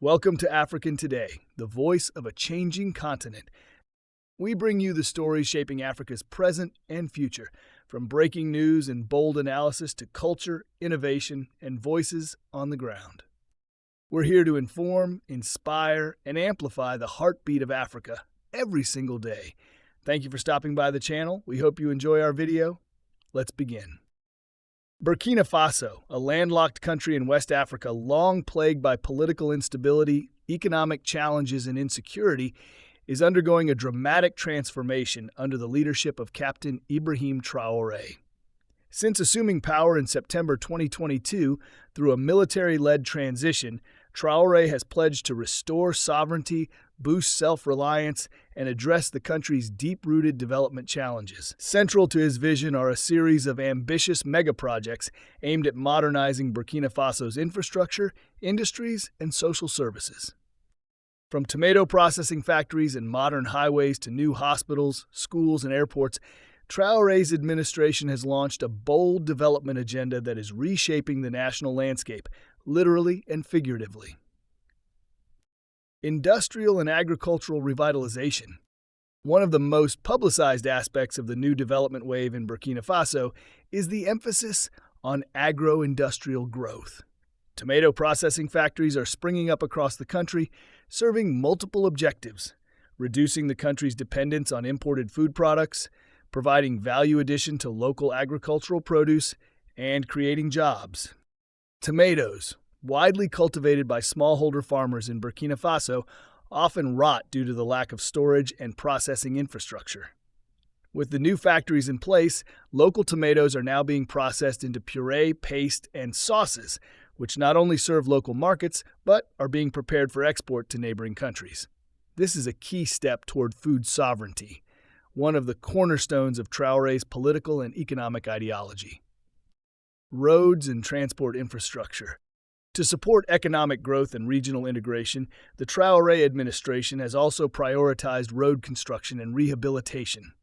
Welcome to African Today, the voice of a changing continent. We bring you the stories shaping Africa's present and future, from breaking news and bold analysis to culture, innovation, and voices on the ground. We're here to inform, inspire, and amplify the heartbeat of Africa every single day. Thank you for stopping by the channel. We hope you enjoy our video. Let's begin. Burkina Faso, a landlocked country in West Africa long plagued by political instability, economic challenges, and insecurity, is undergoing a dramatic transformation under the leadership of Captain Ibrahim Traoré. Since assuming power in September 2022 through a military-led transition, Traoré has pledged to restore sovereignty, boost self-reliance, and address the country's deep-rooted development challenges. Central to his vision are a series of ambitious megaprojects aimed at modernizing Burkina Faso's infrastructure, industries, and social services. From tomato processing factories and modern highways to new hospitals, schools, and airports, Traoré's administration has launched a bold development agenda that is reshaping the national landscape, literally and figuratively. Industrial and agricultural revitalization. One of the most publicized aspects of the new development wave in Burkina Faso is the emphasis on agro-industrial growth. Tomato processing factories are springing up across the country, serving multiple objectives: reducing the country's dependence on imported food products, providing value addition to local agricultural produce, and creating jobs. Tomatoes, widely cultivated by smallholder farmers in Burkina Faso, often rot due to the lack of storage and processing infrastructure. With the new factories in place, local tomatoes are now being processed into puree, paste, and sauces, which not only serve local markets, but are being prepared for export to neighboring countries. This is a key step toward food sovereignty, one of the cornerstones of Traoré's political and economic ideology. Roads and transport infrastructure. To support economic growth and regional integration, the Traoré administration has also prioritized road construction and rehabilitation.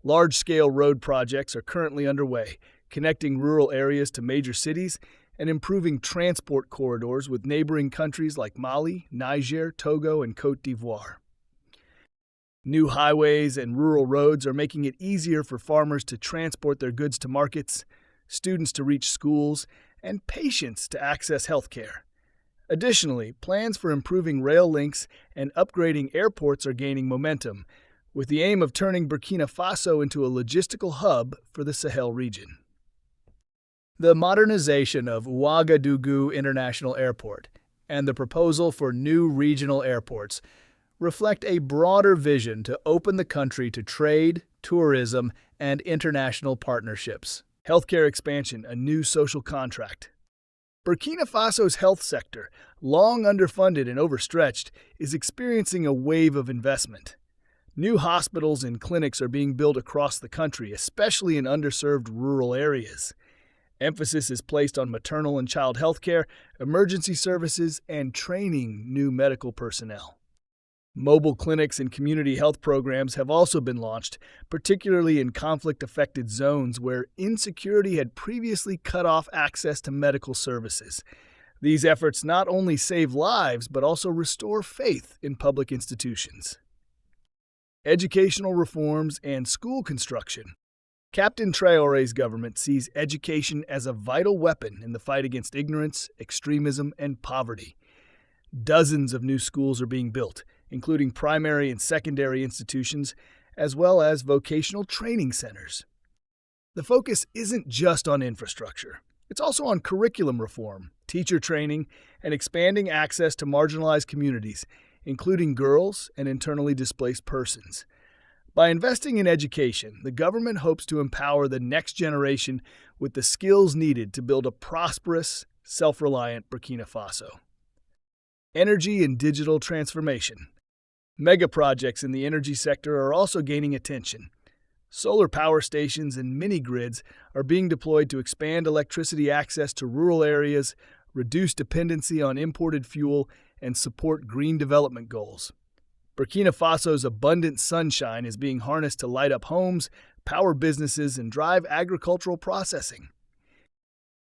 Large-scale road projects are currently underway, connecting rural areas to major cities and improving transport corridors with neighboring countries like Mali, Niger, Togo, and Côte d'Ivoire. New highways and rural roads are making it easier for farmers to transport their goods to markets, students to reach schools, and patients to access health care. Additionally, plans for improving rail links and upgrading airports are gaining momentum, with the aim of turning Burkina Faso into a logistical hub for the Sahel region. The modernization of Ouagadougou International Airport and the proposal for new regional airports reflect a broader vision to open the country to trade, tourism, and international partnerships. Healthcare expansion, a new social contract. Burkina Faso's health sector, long underfunded and overstretched, is experiencing a wave of investment. New hospitals and clinics are being built across the country, especially in underserved rural areas. Emphasis is placed on maternal and child health care, emergency services, and training new medical personnel. Mobile clinics and community health programs have also been launched, particularly in conflict-affected zones where insecurity had previously cut off access to medical services. These efforts not only save lives, but also restore faith in public institutions. Educational reforms and school construction. Captain Traoré's government sees education as a vital weapon in the fight against ignorance, extremism, and poverty. Dozens of new schools are being built, including primary and secondary institutions, as well as vocational training centers. The focus isn't just on infrastructure. It's also on curriculum reform, teacher training, and expanding access to marginalized communities, including girls and internally displaced persons. By investing in education, the government hopes to empower the next generation with the skills needed to build a prosperous, self-reliant Burkina Faso. Energy and digital transformation. Mega projects in the energy sector are also gaining attention. Solar power stations and mini-grids are being deployed to expand electricity access to rural areas, reduce dependency on imported fuel, and support green development goals. Burkina Faso's abundant sunshine is being harnessed to light up homes, power businesses, and drive agricultural processing.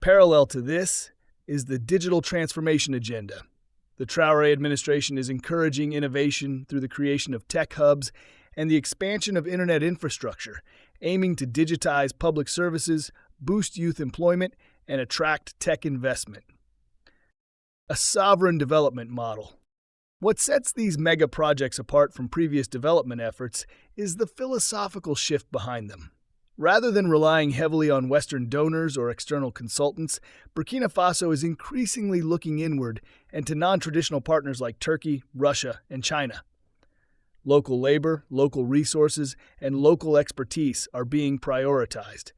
Parallel to this is the digital transformation agenda. The Traoré administration is encouraging innovation through the creation of tech hubs and the expansion of internet infrastructure, aiming to digitize public services, boost youth employment, and attract tech investment. A sovereign development model. What sets these mega projects apart from previous development efforts is the philosophical shift behind them. Rather than relying heavily on Western donors or external consultants, Burkina Faso is increasingly looking inward and to non-traditional partners like Turkey, Russia, and China. Local labor, local resources, and local expertise are being prioritized.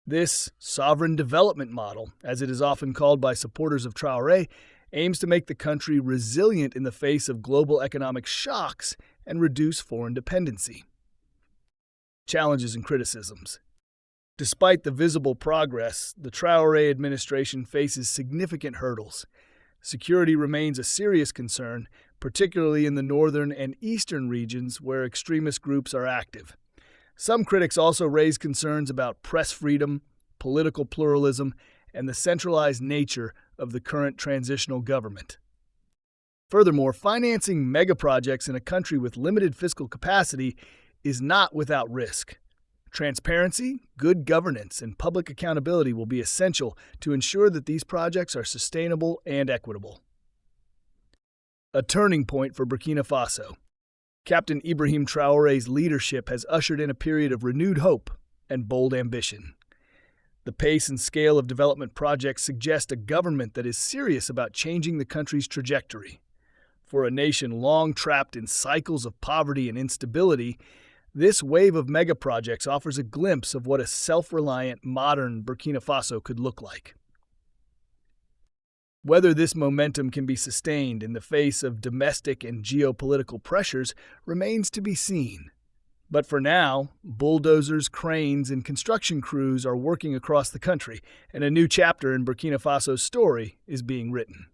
This sovereign development model, as it is often called by supporters of Traoré, aims to make the country resilient in the face of global economic shocks and reduce foreign dependency. Challenges and criticisms. Despite the visible progress, the Traoré administration faces significant hurdles. Security remains a serious concern, particularly in the northern and eastern regions where extremist groups are active. Some critics also raise concerns about press freedom, political pluralism, and the centralized nature of the current transitional government. Furthermore, financing megaprojects in a country with limited fiscal capacity is not without risk. Transparency, good governance, and public accountability will be essential to ensure that these projects are sustainable and equitable. A turning point for Burkina Faso. Captain Ibrahim Traoré's leadership has ushered in a period of renewed hope and bold ambition. The pace and scale of development projects suggest a government that is serious about changing the country's trajectory. For a nation long trapped in cycles of poverty and instability, this wave of megaprojects offers a glimpse of what a self-reliant, modern Burkina Faso could look like. Whether this momentum can be sustained in the face of domestic and geopolitical pressures remains to be seen. But for now, bulldozers, cranes, and construction crews are working across the country, and a new chapter in Burkina Faso's story is being written.